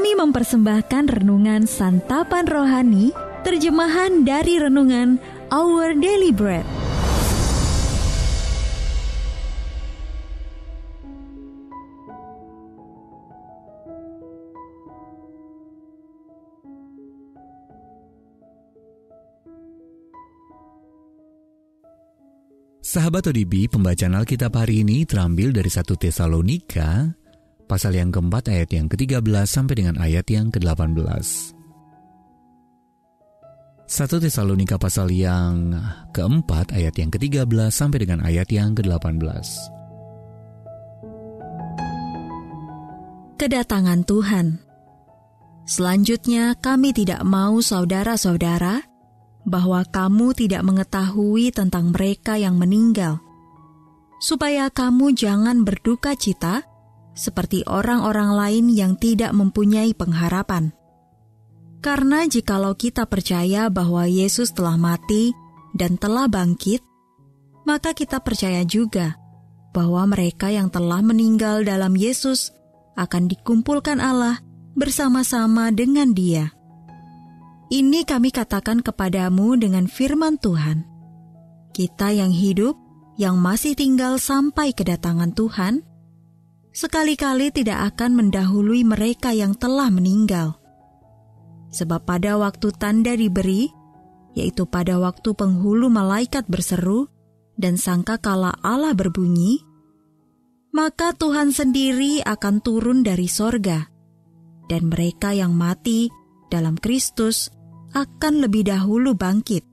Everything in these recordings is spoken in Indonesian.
Kami mempersembahkan renungan Santapan Rohani, terjemahan dari renungan Our Daily Bread. Sahabat ODB, pembacaan Alkitab hari ini terambil dari 1 Tesalonika, pasal yang keempat ayat yang ke-13 sampai dengan ayat yang ke-18. 1 Tesalonika pasal yang keempat ayat yang ke-13 sampai dengan ayat yang ke-18. Kedatangan Tuhan. Selanjutnya kami tidak mau saudara-saudara bahwa kamu tidak mengetahui tentang mereka yang meninggal, supaya kamu jangan berduka cita seperti orang-orang lain yang tidak mempunyai pengharapan. Karena jikalau kita percaya bahwa Yesus telah mati dan telah bangkit, maka kita percaya juga bahwa mereka yang telah meninggal dalam Yesus akan dikumpulkan Allah bersama-sama dengan Dia. Ini kami katakan kepadamu dengan firman Tuhan. Kita yang hidup, yang masih tinggal sampai kedatangan Tuhan, sekali-kali tidak akan mendahului mereka yang telah meninggal. Sebab pada waktu tanda diberi, yaitu pada waktu penghulu malaikat berseru dan sangkakala Allah berbunyi, maka Tuhan sendiri akan turun dari sorga, dan mereka yang mati dalam Kristus akan lebih dahulu bangkit.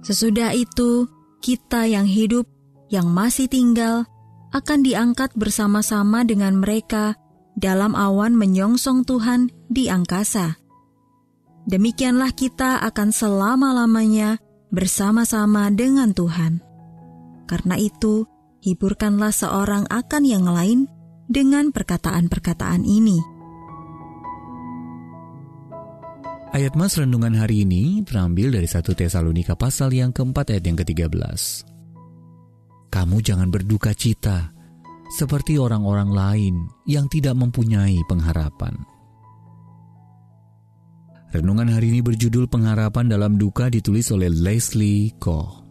Sesudah itu, kita yang hidup, yang masih tinggal, akan diangkat bersama-sama dengan mereka dalam awan menyongsong Tuhan di angkasa. Demikianlah kita akan selama-lamanya bersama-sama dengan Tuhan. Karena itu, hiburkanlah seorang akan yang lain dengan perkataan-perkataan ini. Ayat mas renungan hari ini terambil dari 1 Tesalonika pasal yang keempat ayat yang ke-13. Kamu jangan berduka cita seperti orang-orang lain yang tidak mempunyai pengharapan. Renungan hari ini berjudul Pengharapan dalam Duka, ditulis oleh Leslie Koh.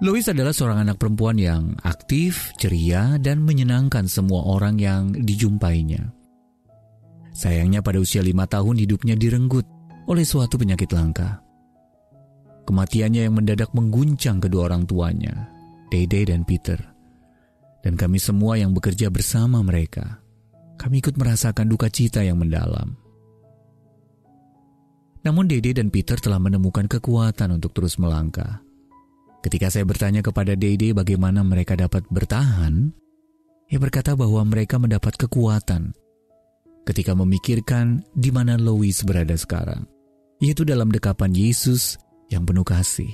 Lois adalah seorang anak perempuan yang aktif, ceria, dan menyenangkan semua orang yang dijumpainya. Sayangnya pada usia 5 tahun hidupnya direnggut oleh suatu penyakit langka. Kematiannya yang mendadak mengguncang kedua orang tuanya, Dede dan Peter. Dan kami semua yang bekerja bersama mereka, kami ikut merasakan duka cita yang mendalam. Namun Dede dan Peter telah menemukan kekuatan untuk terus melangkah. Ketika saya bertanya kepada Dede bagaimana mereka dapat bertahan, ia berkata bahwa mereka mendapat kekuatan ketika memikirkan di mana Lois berada sekarang, yaitu dalam dekapan Yesus yang penuh kasih.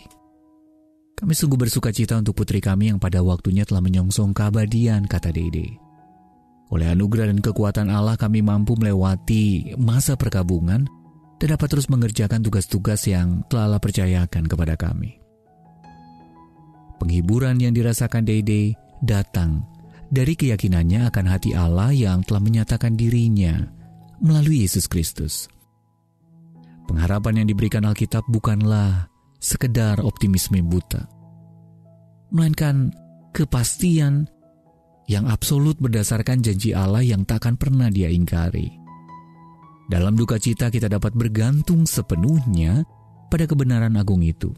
Kami sungguh bersuka cita untuk putri kami yang pada waktunya telah menyongsong keabadian, kata Dede. Oleh anugerah dan kekuatan Allah kami mampu melewati masa perkabungan dan dapat terus mengerjakan tugas-tugas yang telah Allah percayakan kepada kami. Penghiburan yang dirasakan Dede datang dari keyakinannya akan hati Allah yang telah menyatakan dirinya melalui Yesus Kristus. Pengharapan yang diberikan Alkitab bukanlah sekedar optimisme buta, melainkan kepastian yang absolut berdasarkan janji Allah yang tak akan pernah Dia ingkari. Dalam duka cita kita dapat bergantung sepenuhnya pada kebenaran agung itu.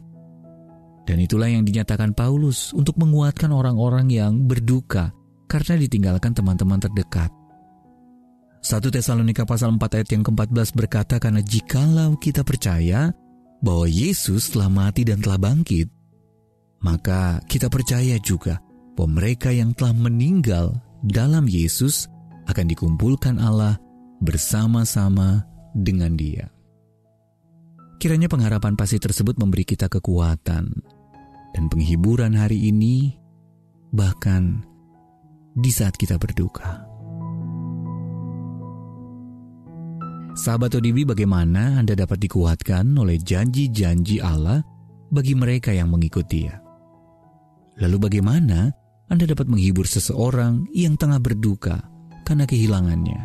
Dan itulah yang dinyatakan Paulus untuk menguatkan orang-orang yang berduka karena ditinggalkan teman-teman terdekat. 1 Tesalonika pasal 4 ayat yang ke-14 berkata, karena jikalau kita percaya bahwa Yesus telah mati dan telah bangkit, maka kita percaya juga bahwa mereka yang telah meninggal dalam Yesus akan dikumpulkan Allah bersama-sama dengan Dia. Kiranya pengharapan pasti tersebut memberi kita kekuatan dan penghiburan hari ini, bahkan di saat kita berduka. Sahabat ODB, bagaimana Anda dapat dikuatkan oleh janji-janji Allah bagi mereka yang mengikut Dia? Lalu bagaimana Anda dapat menghibur seseorang yang tengah berduka karena kehilangannya.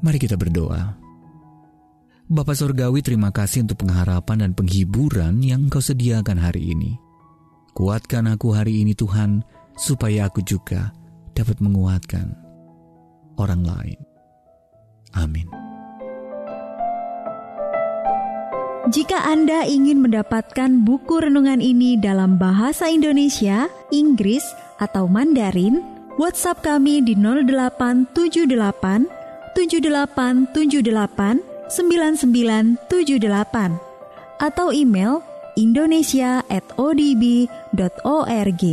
Mari kita berdoa. Bapa Surgawi, terima kasih untuk pengharapan dan penghiburan yang Engkau sediakan hari ini. Kuatkan aku hari ini Tuhan, supaya aku juga dapat menguatkan orang lain. Amin. Jika Anda ingin mendapatkan buku renungan ini dalam bahasa Indonesia, Inggris, atau Mandarin, WhatsApp kami di 0878 7878 9978 atau email indonesia@odb.org.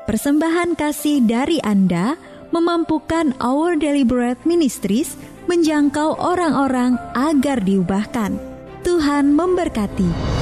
Persembahan kasih dari Anda memampukan Our Daily Bread Ministries menjangkau orang-orang agar diubahkan. Tuhan memberkati.